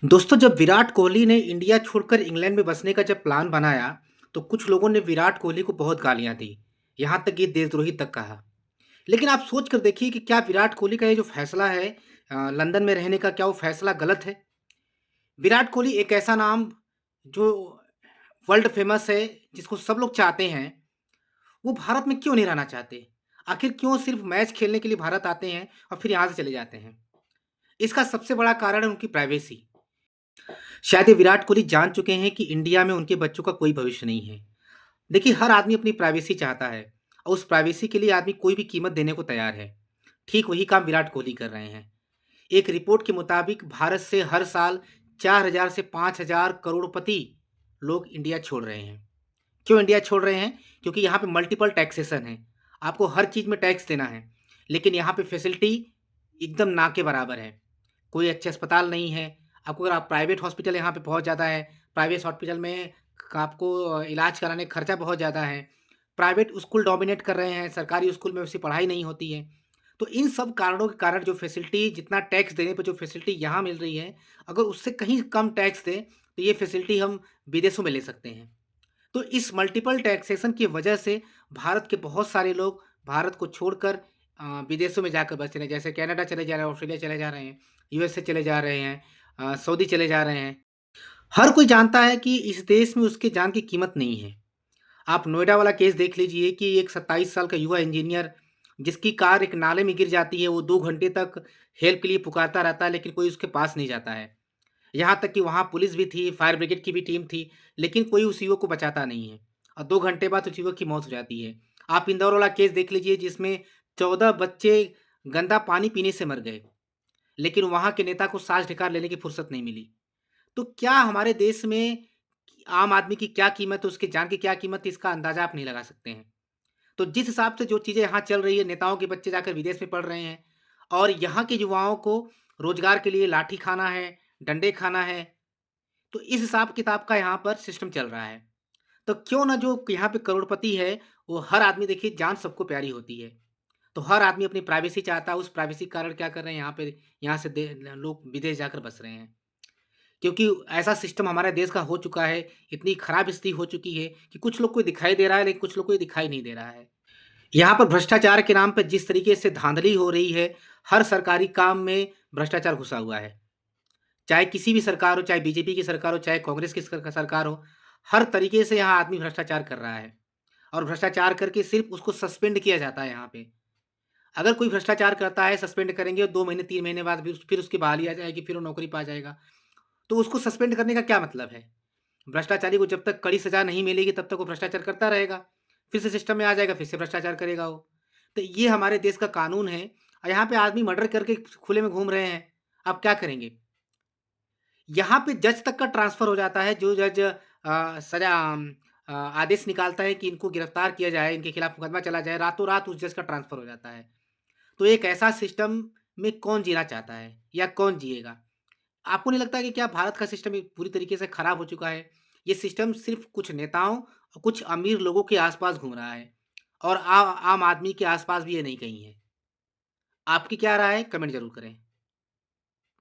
दोस्तों जब विराट कोहली ने इंडिया छोड़कर इंग्लैंड में बसने का जब प्लान बनाया, तो कुछ लोगों ने विराट कोहली को बहुत गालियाँ दी। यहाँ तक कि देशद्रोही तक कहा। लेकिन आप सोच कर देखिए कि क्या विराट कोहली का ये जो फैसला है लंदन में रहने का, क्या वो फैसला गलत है? विराट कोहली एक ऐसा नाम जो वर्ल्ड फेमस है, जिसको सब लोग चाहते हैं, वो भारत में क्यों नहीं रहना चाहते? आखिर क्यों सिर्फ मैच खेलने के लिए भारत आते हैं और फिर यहाँ से चले जाते हैं? इसका सबसे बड़ा कारण है उनकी प्राइवेसी। शायद ये विराट कोहली जान चुके हैं कि इंडिया में उनके बच्चों का कोई भविष्य नहीं है। देखिए, हर आदमी अपनी प्राइवेसी चाहता है और उस प्राइवेसी के लिए आदमी कोई भी कीमत देने को तैयार है। ठीक वही काम विराट कोहली कर रहे हैं। एक रिपोर्ट के मुताबिक भारत से हर साल 4,000 से 5,000 करोड़पति लोग इंडिया छोड़ रहे हैं। क्यों इंडिया छोड़ रहे हैं? क्योंकि यहाँ पे मल्टीपल टैक्सेशन है। आपको हर चीज़ में टैक्स देना है, लेकिन यहाँ पे फैसिलिटी एकदम ना के बराबर है। कोई अच्छे अस्पताल नहीं है। आपको अगर आप प्राइवेट हॉस्पिटल यहाँ पे बहुत ज़्यादा है। प्राइवेट हॉस्पिटल में आपको इलाज कराने का खर्चा बहुत ज़्यादा है। प्राइवेट स्कूल डोमिनेट कर रहे हैं, सरकारी स्कूल में वैसी पढ़ाई नहीं होती है। तो इन सब कारणों के कारण जो फैसिलिटी, जितना टैक्स देने पे जो फैसिलिटी यहाँ मिल रही है, अगर उससे कहीं कम टैक्स दें, तो ये फैसिलिटी हम विदेशों में ले सकते हैं। तो इस मल्टीपल टैक्सेशन की वजह से भारत के बहुत सारे लोग भारत को छोड़कर विदेशों में जाकर बस रहे हैं। जैसे कनाडा चले जा रहे हैं, ऑस्ट्रेलिया चले जा रहे हैं, यूएसए चले जा रहे हैं, सऊदी चले जा रहे हैं। हर कोई जानता है कि इस देश में उसकी जान की कीमत नहीं है। आप नोएडा वाला केस देख लीजिए कि एक 27 साल का युवा इंजीनियर, जिसकी कार एक नाले में गिर जाती है, वो 2 घंटे तक हेल्प के लिए पुकारता रहता है, लेकिन कोई उसके पास नहीं जाता है। यहाँ तक कि वहाँ पुलिस भी थी, फायर ब्रिगेड की भी टीम थी, लेकिन कोई उस युवक को बचाता नहीं है और 2 घंटे बाद उस युवक की मौत हो जाती है। आप इंदौर वाला केस देख लीजिए, जिसमें 14 बच्चे गंदा पानी पीने से मर गए, लेकिन वहाँ के नेता को साज-ढिकार लेने की फुर्सत नहीं मिली। तो क्या हमारे देश में आम आदमी की क्या कीमत है, उसकी जान की क्या कीमत है, इसका अंदाज़ा आप नहीं लगा सकते हैं। तो जिस हिसाब से जो चीज़ें यहाँ चल रही है, नेताओं के बच्चे जाकर विदेश में पढ़ रहे हैं और यहाँ के युवाओं को रोज़गार के लिए लाठी खाना है, डंडे खाना है, तो इस हिसाब-किताब का यहाँ पर सिस्टम चल रहा है। तो क्यों ना जो यहाँ पे करोड़पति है, वो हर आदमी, देखिए जान सबको प्यारी होती है। तो हर आदमी अपनी प्राइवेसी चाहता है, उस प्राइवेसी के कारण क्या कर रहे हैं यहाँ पे, यहाँ से दे लोग विदेश जाकर बस रहे हैं। क्योंकि ऐसा सिस्टम हमारे देश का हो चुका है, इतनी खराब स्थिति हो चुकी है कि कुछ लोग को दिखाई दे रहा है, लेकिन कुछ लोग को ये दिखाई नहीं दे रहा है। यहाँ पर भ्रष्टाचार के नाम पे जिस तरीके से धाँधली हो रही है, हर सरकारी काम में भ्रष्टाचार घुसा हुआ है। चाहे किसी भी सरकार हो, चाहे बीजेपी की सरकार हो, चाहे कांग्रेस की सरकार हो, हर तरीके से यहाँ आदमी भ्रष्टाचार कर रहा है और भ्रष्टाचार करके सिर्फ़ उसको सस्पेंड किया जाता है यहाँ पे। अगर कोई भ्रष्टाचार करता है, सस्पेंड करेंगे, 2 महीने, 3 महीने बाद फिर उसकी बहाली आ जाएगी, फिर वो नौकरी पा जाएगा। तो उसको सस्पेंड करने का क्या मतलब है? भ्रष्टाचारी को जब तक कड़ी सज़ा नहीं मिलेगी, तब तक वो भ्रष्टाचार करता रहेगा। फिर से सिस्टम में आ जाएगा, फिर से भ्रष्टाचार करेगा वो। तो ये हमारे देश का कानून है और यहाँ पे आदमी मर्डर करके खुले में घूम रहे हैं। आप क्या करेंगे? यहाँ पे जज तक का ट्रांसफ़र हो जाता है, जो जज आदेश निकालता है कि इनको गिरफ्तार किया जाए, इनके खिलाफ मुकदमा चला जाए, रातों-रात उस जज का ट्रांसफ़र हो जाता है। तो एक ऐसा सिस्टम में कौन जीना चाहता है या कौन जिएगा? आपको नहीं लगता कि क्या भारत का सिस्टम ये पूरी तरीके से खराब हो चुका है? ये सिस्टम सिर्फ़ कुछ नेताओं और कुछ अमीर लोगों के आस-पास घूम रहा है और आम आदमी के आस-पास भी ये नहीं कहीं है। आपकी क्या राय है? कमेंट ज़रूर करें।